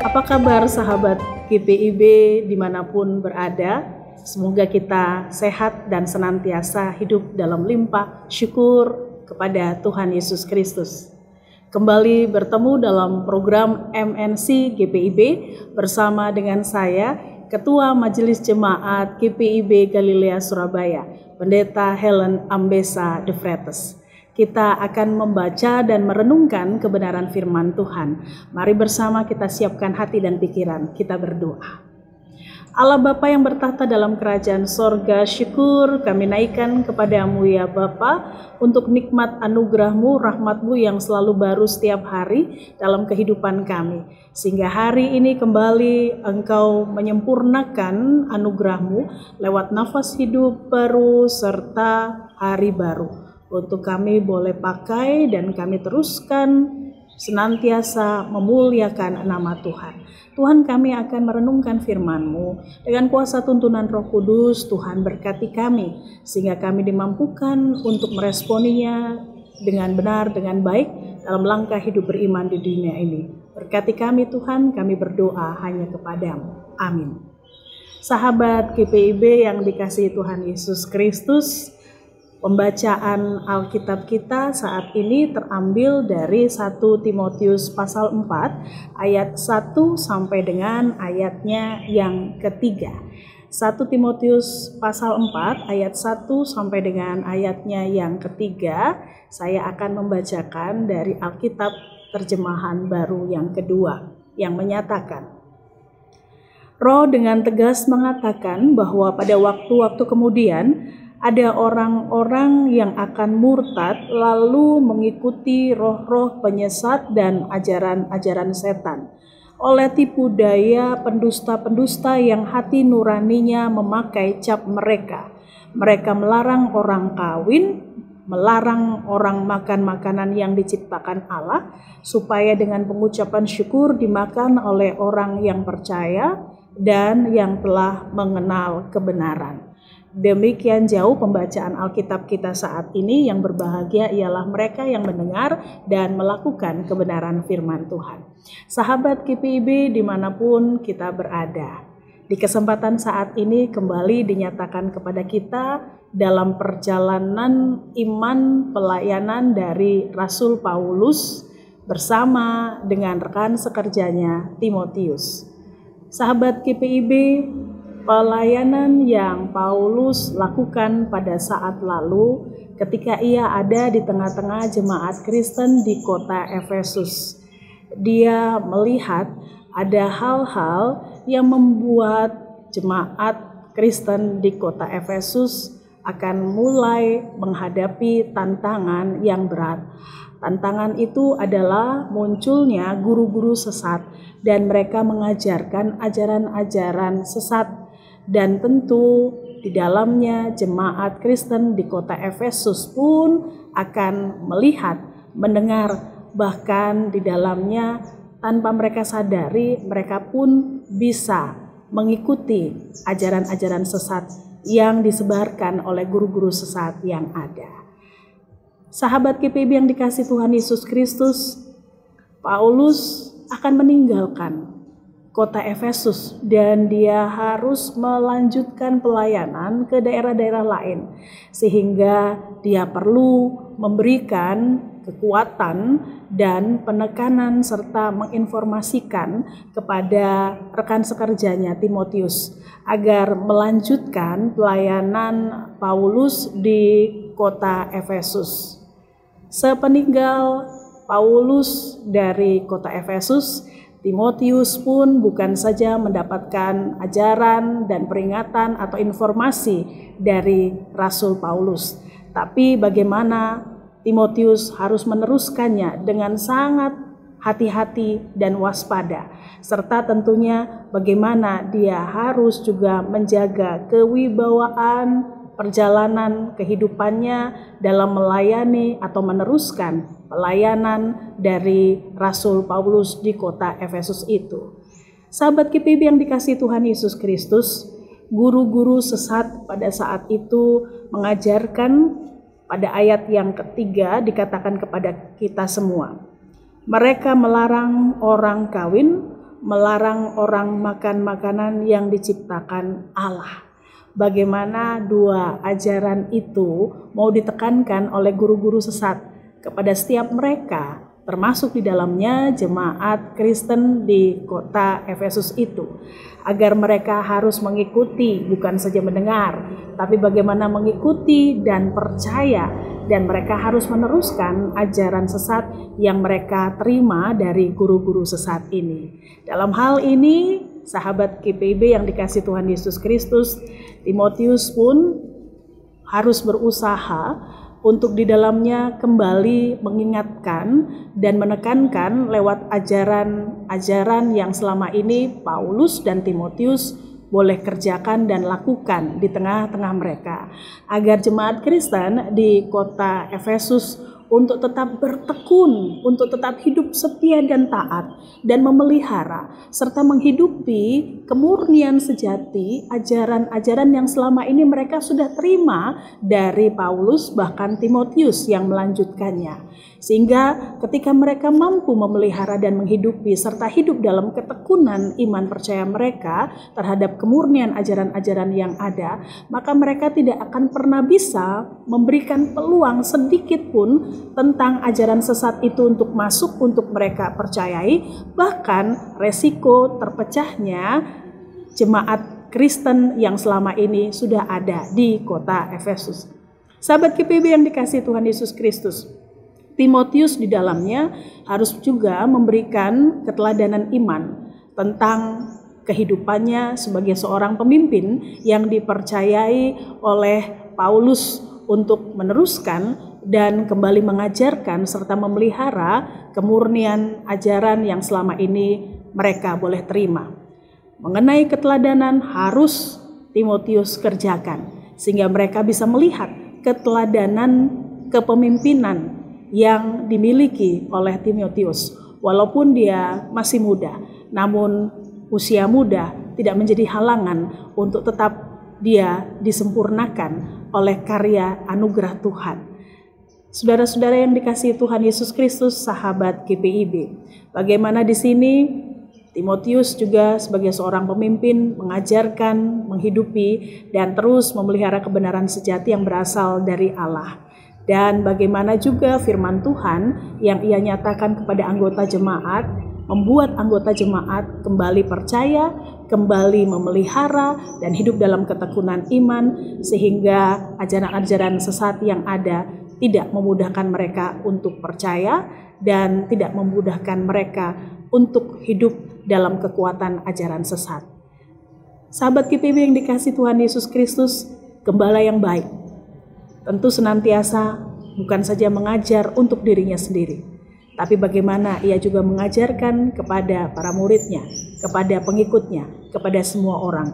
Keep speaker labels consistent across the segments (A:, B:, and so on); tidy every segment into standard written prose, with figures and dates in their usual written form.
A: Apa kabar sahabat GPIB dimanapun berada? Semoga kita sehat dan senantiasa hidup dalam limpah syukur kepada Tuhan Yesus Kristus. Kembali bertemu dalam program MNC GPIB bersama dengan saya, Ketua Majelis Jemaat GPIB Galilea Surabaya, Pendeta Helen Ambesa de Vretes. Kita akan membaca dan merenungkan kebenaran firman Tuhan. Mari bersama kita siapkan hati dan pikiran, kita berdoa. Allah Bapa yang bertahta dalam kerajaan sorga, syukur kami naikkan kepadamu ya Bapa, untuk nikmat anugerah-Mu, rahmat-Mu yang selalu baru setiap hari dalam kehidupan kami. Sehingga hari ini kembali Engkau menyempurnakan anugerah-Mu lewat nafas hidup baru serta hari baru. Untuk kami boleh pakai dan kami teruskan senantiasa memuliakan nama Tuhan. Tuhan, kami akan merenungkan firman-Mu dengan kuasa tuntunan Roh Kudus. Tuhan berkati kami sehingga kami dimampukan untuk meresponinya dengan benar, dengan baik dalam langkah hidup beriman di dunia ini. Berkati kami Tuhan, kami berdoa hanya kepadamu. Amin. Sahabat GPIB yang dikasihi Tuhan Yesus Kristus, pembacaan Alkitab kita saat ini terambil dari 1 Timotius pasal 4 ayat 1 sampai dengan ayatnya yang ketiga. 1 Timotius pasal 4 ayat 1 sampai dengan ayatnya yang ketiga. Saya akan membacakan dari Alkitab terjemahan baru yang kedua yang menyatakan, Roh dengan tegas mengatakan bahwa pada waktu-waktu kemudian ada orang-orang yang akan murtad lalu mengikuti roh-roh penyesat dan ajaran-ajaran setan. Oleh tipu daya pendusta-pendusta yang hati nuraninya memakai cap mereka. Mereka melarang orang kawin, melarang orang makan makanan yang diciptakan Allah, supaya dengan pengucapan syukur dimakan oleh orang yang percaya dan yang telah mengenal kebenaran. Demikian jauh pembacaan Alkitab kita saat ini. Yang berbahagia ialah mereka yang mendengar dan melakukan kebenaran firman Tuhan. Sahabat GPIB dimanapun kita berada, di kesempatan saat ini kembali dinyatakan kepada kita dalam perjalanan iman pelayanan dari Rasul Paulus bersama dengan rekan sekerjanya Timotius. Sahabat GPIB, pelayanan yang Paulus lakukan pada saat lalu ketika ia ada di tengah-tengah jemaat Kristen di kota Efesus. Dia melihat ada hal-hal yang membuat jemaat Kristen di kota Efesus akan mulai menghadapi tantangan yang berat. Tantangan itu adalah munculnya guru-guru sesat dan mereka mengajarkan ajaran-ajaran sesat. Dan tentu di dalamnya jemaat Kristen di kota Efesus pun akan melihat, mendengar, bahkan di dalamnya tanpa mereka sadari mereka pun bisa mengikuti ajaran-ajaran sesat yang disebarkan oleh guru-guru sesat yang ada. Sahabat GPIB yang dikasihi Tuhan Yesus Kristus, Paulus akan meninggalkan kota Efesus dan dia harus melanjutkan pelayanan ke daerah-daerah lain, sehingga dia perlu memberikan kekuatan dan penekanan serta menginformasikan kepada rekan sekerjanya Timotius agar melanjutkan pelayanan Paulus di kota Efesus. Sepeninggal Paulus dari kota Efesus, Timotius pun bukan saja mendapatkan ajaran dan peringatan atau informasi dari Rasul Paulus, tapi bagaimana Timotius harus meneruskannya dengan sangat hati-hati dan waspada, serta tentunya bagaimana dia harus juga menjaga kewibawaan perjalanan kehidupannya dalam melayani atau meneruskan pelayanan dari Rasul Paulus di kota Efesus itu. Sahabat GPIB yang dikasihi Tuhan Yesus Kristus, guru-guru sesat pada saat itu mengajarkan pada ayat yang ketiga dikatakan kepada kita semua. Mereka melarang orang kawin, melarang orang makan makanan yang diciptakan Allah. Bagaimana dua ajaran itu mau ditekankan oleh guru-guru sesat kepada setiap mereka, termasuk di dalamnya jemaat Kristen di kota Efesus itu, agar mereka harus mengikuti, bukan saja mendengar, tapi bagaimana mengikuti dan percaya, dan mereka harus meneruskan ajaran sesat yang mereka terima dari guru-guru sesat ini. Dalam hal ini, sahabat GPIB yang dikasihi Tuhan Yesus Kristus, Timotius pun harus berusaha untuk di dalamnya kembali mengingatkan dan menekankan lewat ajaran-ajaran yang selama ini Paulus dan Timotius boleh kerjakan dan lakukan di tengah-tengah mereka, agar jemaat Kristen di kota Efesus untuk tetap bertekun, untuk tetap hidup setia dan taat, dan memelihara serta menghidupi kemurnian sejati ajaran-ajaran yang selama ini mereka sudah terima dari Paulus bahkan Timotius yang melanjutkannya. Sehingga ketika mereka mampu memelihara dan menghidupi serta hidup dalam ketekunan iman percaya mereka terhadap kemurnian ajaran-ajaran yang ada, maka mereka tidak akan pernah bisa memberikan peluang sedikit pun tentang ajaran sesat itu untuk masuk, untuk mereka percayai. Bahkan resiko terpecahnya jemaat Kristen yang selama ini sudah ada di kota Efesus. Sahabat GPIB yang dikasihi Tuhan Yesus Kristus, Timotius di dalamnya harus juga memberikan keteladanan iman tentang kehidupannya sebagai seorang pemimpin yang dipercayai oleh Paulus untuk meneruskan dan kembali mengajarkan serta memelihara kemurnian ajaran yang selama ini mereka boleh terima. Mengenai keteladanan harus Timotius kerjakan sehingga mereka bisa melihat keteladanan kepemimpinan yang dimiliki oleh Timotius. Walaupun dia masih muda, namun usia muda tidak menjadi halangan untuk tetap dia disempurnakan oleh karya anugerah Tuhan. Saudara-saudara yang dikasihi Tuhan Yesus Kristus, sahabat GPIB, bagaimana di sini Timotius juga sebagai seorang pemimpin mengajarkan, menghidupi, dan terus memelihara kebenaran sejati yang berasal dari Allah. Dan bagaimana juga firman Tuhan yang ia nyatakan kepada anggota jemaat, membuat anggota jemaat kembali percaya, kembali memelihara, dan hidup dalam ketekunan iman, sehingga ajaran-ajaran sesat yang ada tidak memudahkan mereka untuk percaya dan tidak memudahkan mereka untuk hidup dalam kekuatan ajaran sesat. Sahabat GPIB yang dikasihi Tuhan Yesus Kristus, gembala yang baik tentu senantiasa bukan saja mengajar untuk dirinya sendiri, tapi bagaimana ia juga mengajarkan kepada para muridnya, kepada pengikutnya, kepada semua orang,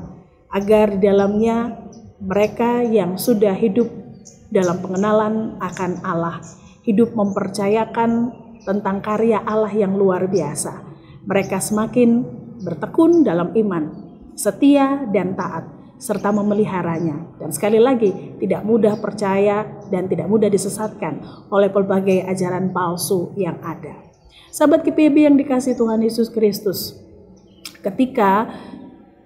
A: agar di dalamnya mereka yang sudah hidup dalam pengenalan akan Allah, hidup mempercayakan tentang karya Allah yang luar biasa, mereka semakin bertekun dalam iman, setia dan taat, serta memeliharanya. Dan sekali lagi, tidak mudah percaya dan tidak mudah disesatkan oleh berbagai ajaran palsu yang ada. Sahabat GPIB yang dikasihi Tuhan Yesus Kristus, ketika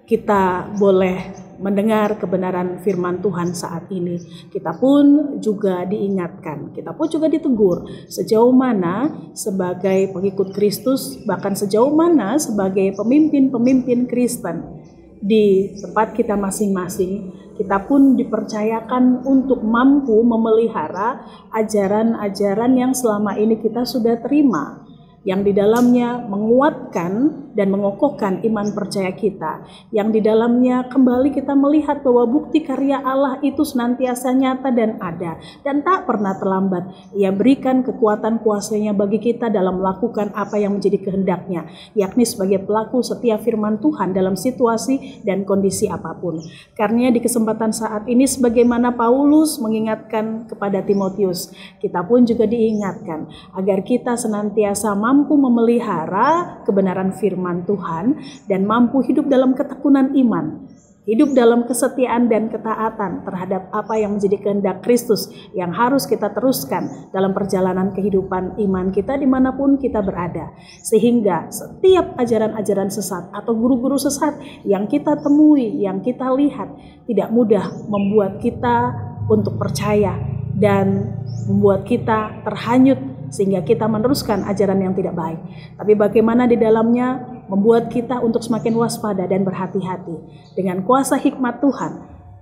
A: kita boleh mendengar kebenaran firman Tuhan saat ini, kita pun juga diingatkan, kita pun juga ditegur sejauh mana sebagai pengikut Kristus, bahkan sejauh mana sebagai pemimpin-pemimpin Kristen di tempat kita masing-masing, kita pun dipercayakan untuk mampu memelihara ajaran-ajaran yang selama ini kita sudah terima, yang di dalamnya menguatkan dan mengokohkan iman percaya kita, yang di dalamnya kembali kita melihat bahwa bukti karya Allah itu senantiasa nyata dan ada, dan tak pernah terlambat. Ia berikan kekuatan kuasanya bagi kita dalam melakukan apa yang menjadi kehendaknya, yakni sebagai pelaku setia firman Tuhan dalam situasi dan kondisi apapun. Karena di kesempatan saat ini, sebagaimana Paulus mengingatkan kepada Timotius, kita pun juga diingatkan agar kita senantiasa mampu memelihara kebenaran firman Tuhan dan mampu hidup dalam ketekunan iman, hidup dalam kesetiaan dan ketaatan terhadap apa yang menjadi kehendak Kristus yang harus kita teruskan dalam perjalanan kehidupan iman kita dimanapun kita berada. Sehingga setiap ajaran-ajaran sesat atau guru-guru sesat yang kita temui, yang kita lihat, tidak mudah membuat kita untuk percaya dan membuat kita terhanyut sehingga kita meneruskan ajaran yang tidak baik. Tapi bagaimana di dalamnya membuat kita untuk semakin waspada dan berhati-hati dengan kuasa hikmat Tuhan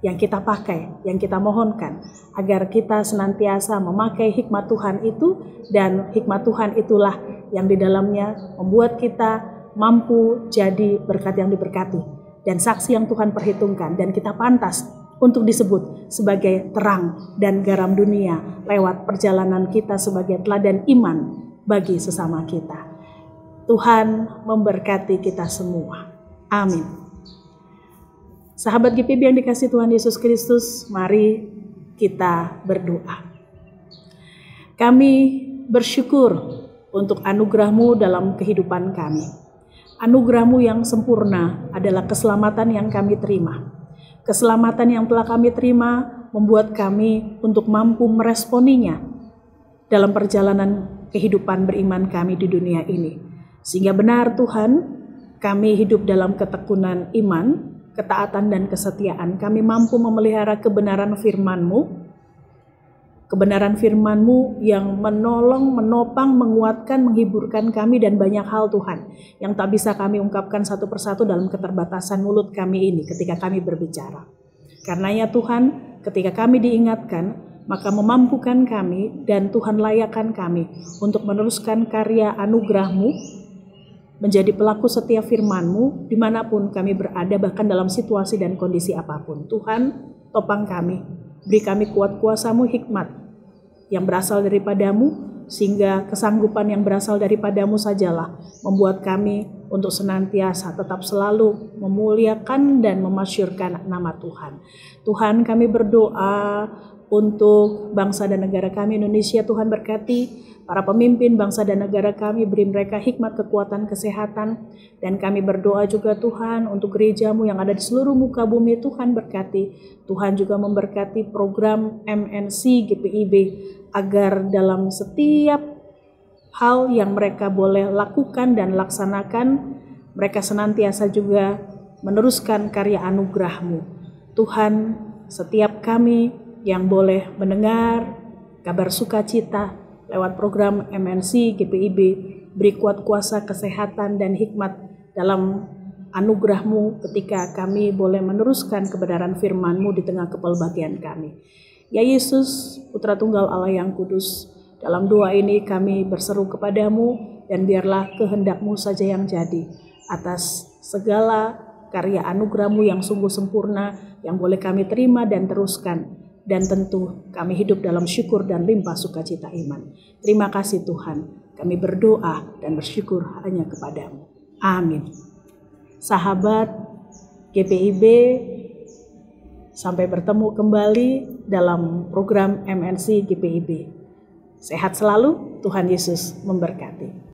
A: yang kita pakai, yang kita mohonkan, agar kita senantiasa memakai hikmat Tuhan itu, dan hikmat Tuhan itulah yang di dalamnya membuat kita mampu jadi berkat yang diberkati dan saksi yang Tuhan perhitungkan, dan kita pantas untuk disebut sebagai terang dan garam dunia lewat perjalanan kita sebagai teladan iman bagi sesama kita. Tuhan memberkati kita semua. Amin. Sahabat GPIB yang dikasihi Tuhan Yesus Kristus, mari kita berdoa. Kami bersyukur untuk anugerah-Mu dalam kehidupan kami. Anugerah-Mu yang sempurna adalah keselamatan yang kami terima. Keselamatan yang telah kami terima membuat kami untuk mampu meresponinya dalam perjalanan kehidupan beriman kami di dunia ini. Sehingga benar Tuhan, kami hidup dalam ketekunan iman, ketaatan dan kesetiaan. Kami mampu memelihara kebenaran firman-Mu. Kebenaran firman-Mu yang menolong, menopang, menguatkan, menghiburkan kami dan banyak hal Tuhan yang tak bisa kami ungkapkan satu persatu dalam keterbatasan mulut kami ini ketika kami berbicara. Karenanya Tuhan, ketika kami diingatkan, maka memampukan kami dan Tuhan layakkan kami untuk meneruskan karya anugerah-Mu, menjadi pelaku setia firman-Mu dimanapun kami berada, bahkan dalam situasi dan kondisi apapun. Tuhan, topang kami, beri kami kuat kuasa-Mu, hikmat yang berasal daripada-Mu, sehingga kesanggupan yang berasal daripada-Mu sajalah membuat kami untuk senantiasa tetap selalu memuliakan dan memasyurkan nama Tuhan. Tuhan, kami berdoa untuk bangsa dan negara kami Indonesia. Tuhan berkati para pemimpin bangsa dan negara kami, beri mereka hikmat, kekuatan, kesehatan. Dan kami berdoa juga Tuhan untuk gereja-Mu yang ada di seluruh muka bumi. Tuhan berkati. Tuhan juga memberkati program MNC GPIB agar dalam setiap hal yang mereka boleh lakukan dan laksanakan, mereka senantiasa juga meneruskan karya anugerah-Mu. Tuhan, setiap kami yang boleh mendengar kabar sukacita lewat program MNC GPIB, beri kuat kuasa kesehatan dan hikmat dalam anugerah-Mu ketika kami boleh meneruskan kebenaran firman-Mu di tengah kepelbagaian kami. Ya Yesus, Putra Tunggal Allah yang kudus, dalam doa ini kami berseru kepada-Mu, dan biarlah kehendak-Mu saja yang jadi atas segala karya anugerah-Mu yang sungguh sempurna yang boleh kami terima dan teruskan. Dan tentu kami hidup dalam syukur dan limpah sukacita iman. Terima kasih Tuhan, kami berdoa dan bersyukur hanya kepada-Mu. Amin. Sahabat GPIB, sampai bertemu kembali dalam program MNC GPIB. Sehat selalu, Tuhan Yesus memberkati.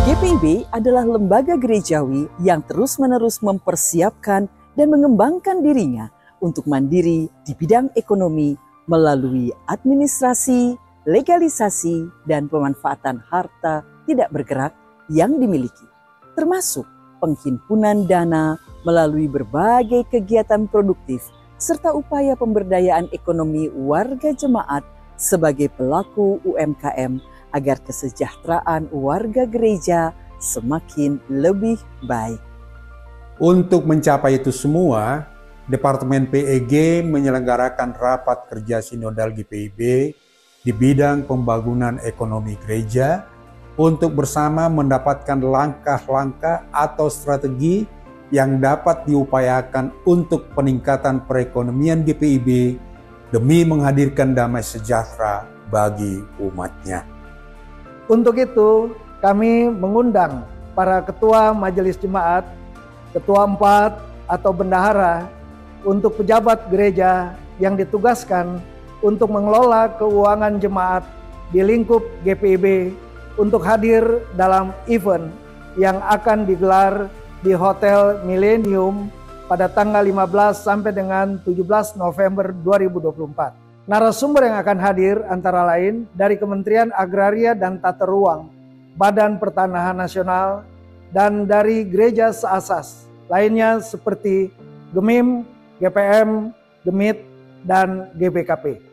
B: GPIB adalah lembaga gerejawi yang terus-menerus mempersiapkan dan mengembangkan dirinya untuk mandiri di bidang ekonomi melalui administrasi, legalisasi, dan pemanfaatan harta tidak bergerak yang dimiliki, termasuk penghimpunan dana melalui berbagai kegiatan produktif serta upaya pemberdayaan ekonomi warga jemaat sebagai pelaku UMKM agar kesejahteraan warga gereja semakin lebih baik.
C: Untuk mencapai itu semua, Departemen PEG menyelenggarakan rapat kerja sinodal GPIB di bidang pembangunan ekonomi gereja untuk bersama mendapatkan langkah-langkah atau strategi yang dapat diupayakan untuk peningkatan perekonomian GPIB demi menghadirkan damai sejahtera bagi umatnya.
D: Untuk itu, kami mengundang para ketua majelis jemaat, ketua 4 atau bendahara, untuk pejabat gereja yang ditugaskan untuk mengelola keuangan jemaat di lingkup GPIB untuk hadir dalam event yang akan digelar di Hotel Millennium pada tanggal 15 sampai dengan 17 November 2024. Narasumber yang akan hadir antara lain dari Kementerian Agraria dan Tata Ruang, Badan Pertanahan Nasional, dan dari gereja seasas lainnya seperti GEMIM, GPM, GEMIT, dan GBKP.